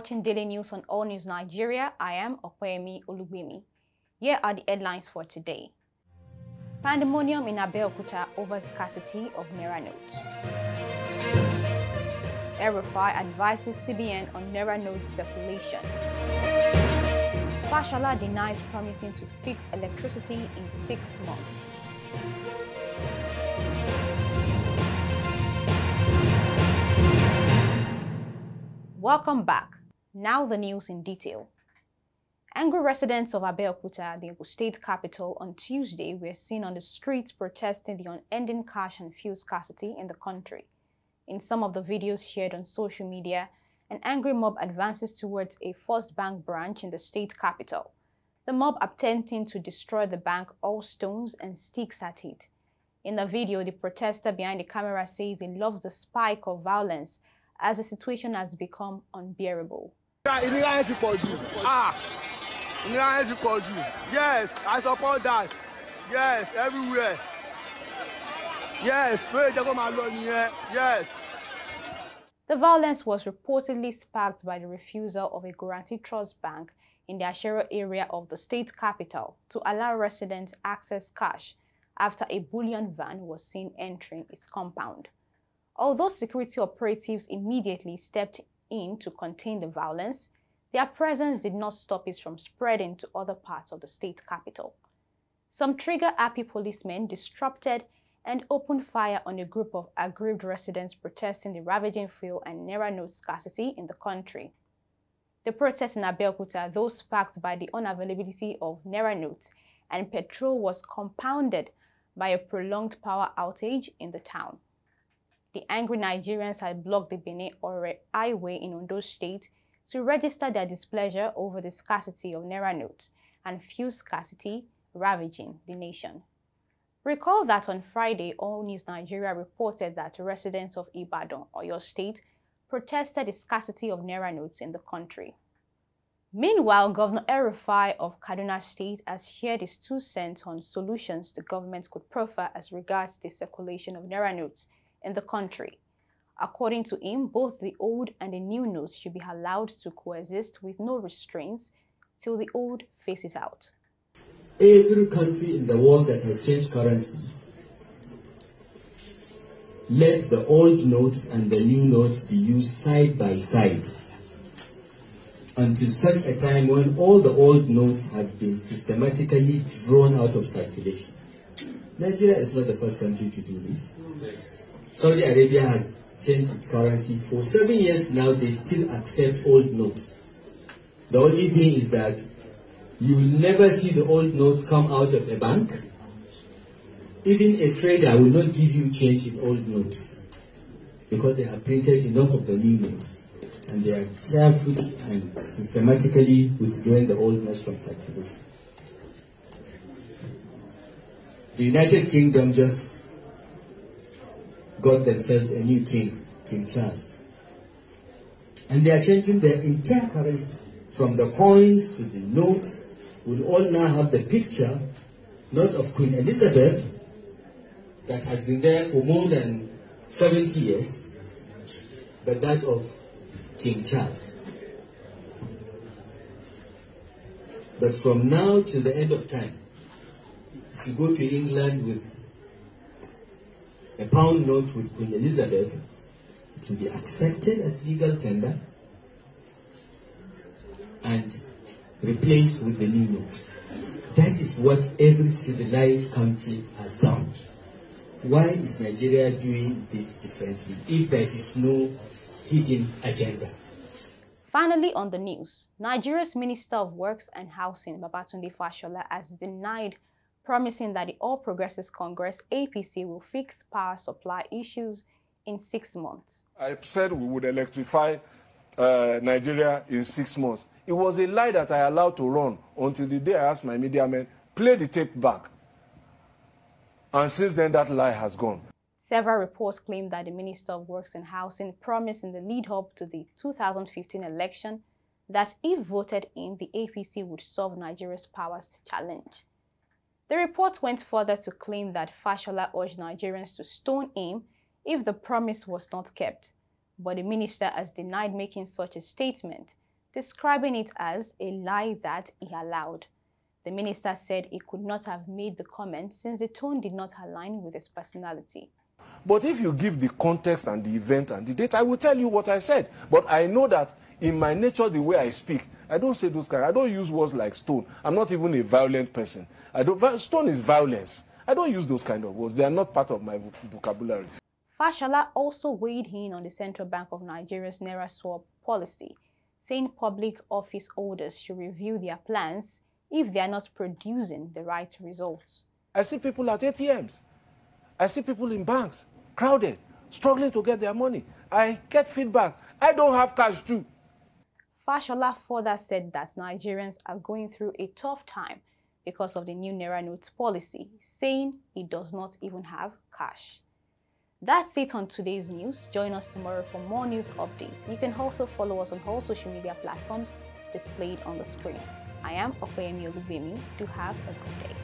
watching Daily News on All News Nigeria. I am Opeyemi Olugbemi. Here are the headlines for today. Pandemonium in Abeokuta over scarcity of Naira notes. EL-RUFAI advises CBN on Naira notes circulation. FASHOLA denies promising to fix electricity in 6 months. Welcome back. Now the news in detail. Angry residents of Abeokuta, the state capital, on Tuesday were seen on the streets protesting the unending cash and fuel scarcity in the country. In some of the videos shared on social media, an angry mob advances towards a First Bank branch in the state capital. The mob attempting to destroy the bank hurls stones and sticks at it. In the video, the protester behind the camera says he loves the spike of violence as the situation has become unbearable. Yes, I support that. Yes, everywhere. Yes, yes. The violence was reportedly sparked by the refusal of a guaranteed trust bank in the Ashero area of the state capital to allow residents access cash after a bullion van was seen entering its compound. Although security operatives immediately stepped in to contain the violence, their presence did not stop it from spreading to other parts of the state capital. Some trigger-happy policemen disrupted and opened fire on a group of aggrieved residents protesting the ravaging fuel and Naira note scarcity in the country. The protests in Abeokuta, though sparked by the unavailability of Naira notes and petrol, was compounded by a prolonged power outage in the town. The angry Nigerians had blocked the Benin-Ore highway in Ondo State to register their displeasure over the scarcity of Naira notes and fuel scarcity ravaging the nation. Recall that on Friday, All News Nigeria reported that residents of Ibadan, Oyo State, protested the scarcity of Naira notes in the country. Meanwhile, Governor El-RUFAI of Kaduna State has shared his 2 cents on solutions the government could proffer as regards the circulation of Naira notes in the country. According to him, both the old and the new notes should be allowed to coexist with no restraints till the old phases out. Every country in the world that has changed currency, let the old notes and the new notes be used side by side until such a time when all the old notes have been systematically drawn out of circulation. Nigeria is not the first country to do this. Saudi Arabia has changed its currency. For 7 years now, they still accept old notes. The only thing is that you will never see the old notes come out of a bank. Even a trader will not give you change in old notes because they have printed enough of the new notes and they are carefully and systematically withdrawing the old notes from circulation. The United Kingdom just got themselves a new king, King Chaøs. And they are changing their entire currency. From the coins to the notes, will all now have the picture, not of Queen Elizabeth, that has been there for more than 70 years, but that of King Chaøs. But from now till the end of time, if you go to England with a pound note with Queen Elizabeth, it will be accepted as legal tender and replaced with the new note. That is what every civilized country has done. Why is Nigeria doing this differently if there is no hidden agenda? Finally on the news, Nigeria's Minister of Works and Housing, Babatunde Fashola, has denied promising that the All Progressives Congress, APC, will fix power supply issues in 6 months. I said we would electrify Nigeria in 6 months. It was a lie that I allowed to run until the day I asked my media men, play the tape back. And since then, that lie has gone. Several reports claim that the Minister of Works and Housing promised in the lead-up to the 2015 election that if voted in, the APC would solve Nigeria's power challenge. The report went further to claim that Fashola urged Nigerians to stone him if the promise was not kept, but the minister has denied making such a statement, describing it as a lie that he allowed. The minister said he could not have made the comment since the tone did not align with his personality. But if you give the context and the event and the date, I will tell you what I said. But I know that in my nature, the way I speak, I don't say those kind. I don't use words like stone. I'm not even a violent person. Stone is violence. I don't use those kind of words. They are not part of my vocabulary. FASHOLA also weighed in on the Central Bank of Nigeria's Naira swap policy, saying public office holders should review their plans if they are not producing the right results. I see people at ATMs. I see people in banks, crowded, struggling to get their money. I get feedback. I don't have cash too. FASHOLA further said that Nigerians are going through a tough time because of the new Naira notes policy, saying he does not even have cash. That's it on today's news. Join us tomorrow for more news updates. You can also follow us on all social media platforms displayed on the screen. I am Okoyemi Olubemi. Do have a good day.